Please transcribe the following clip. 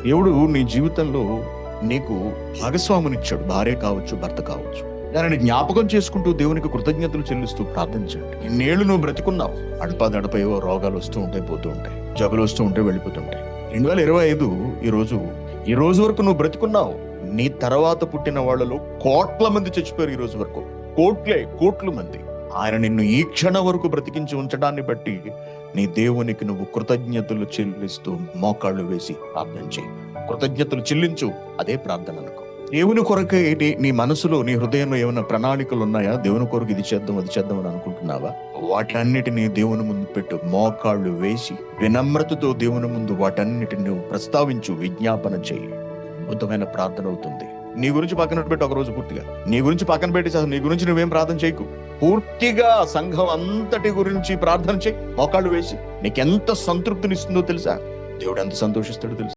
దేవుడు నీ జీవితంలో నీకు భాగస్వామినిచ్చాడు, భార్య కావచ్చు, భర్త కావచ్చు. దానిని జ్ఞాపకం చేసుకుంటూ దేవునికి కృతజ్ఞతలు చెల్లిస్తూ ప్రార్థించండి. ఇన్నేళ్లు నువ్వు బ్రతికున్నావు, అడపదడపేవో రోగాలు వస్తూ ఉంటాయి, పోతూ ఉంటాయి, జబ్బులు వస్తూ ఉంటాయి, వెళ్ళిపోతుంటాయి. 2025 ఈ రోజు వరకు నువ్వు బ్రతికున్నావు. నీ తర్వాత పుట్టిన వాళ్ళలో కోట్ల మంది చచ్చిపోయారు. ఈ రోజు వరకు కోట్ల మంది. ఆయన నిన్ను ఈ క్షణం వరకు బ్రతికించి ఉంచడాన్ని బట్టి నీ దేవునికి నువ్వు కృతజ్ఞతలు చెల్లిస్తూ మోకాళ్ళు వేసి ప్రార్థన చేయి. కృతజ్ఞతలు చెల్లించు, అదే ప్రార్థన అనుకో. దేవుని కొరకే నీ మనసులో, నీ హృదయంలో ఏమైనా ప్రణాళికలు ఉన్నాయా? దేవుని కొరకు ఇది చేద్దాం, అది చేద్దాం అని అనుకుంటున్నావా? వాటన్నిటిని దేవుని ముందు పెట్టు, మోకాళ్ళు వేసి వినమ్రతతో దేవుని ముందు వాటన్నిటిని నువ్వు ప్రస్తావించు, విజ్ఞాపన చేయి. అద్భుతమైన ప్రార్థన అవుతుంది. నీ గురించి పక్కన పెట్టు, ఒక రోజు పూర్తిగా నీ గురించి పక్కన పెట్టి నీ గురించి నువ్వేం ప్రార్థన చేయకు. పూర్తిగా సంఘం అంతటి గురించి ప్రార్థన చేయి, మోకాళ్ళు వేసి. నీకెంత సంతృప్తినిస్తుందో తెలుసా? దేవుడు ఎంత సంతోషిస్తాడో తెలుసా?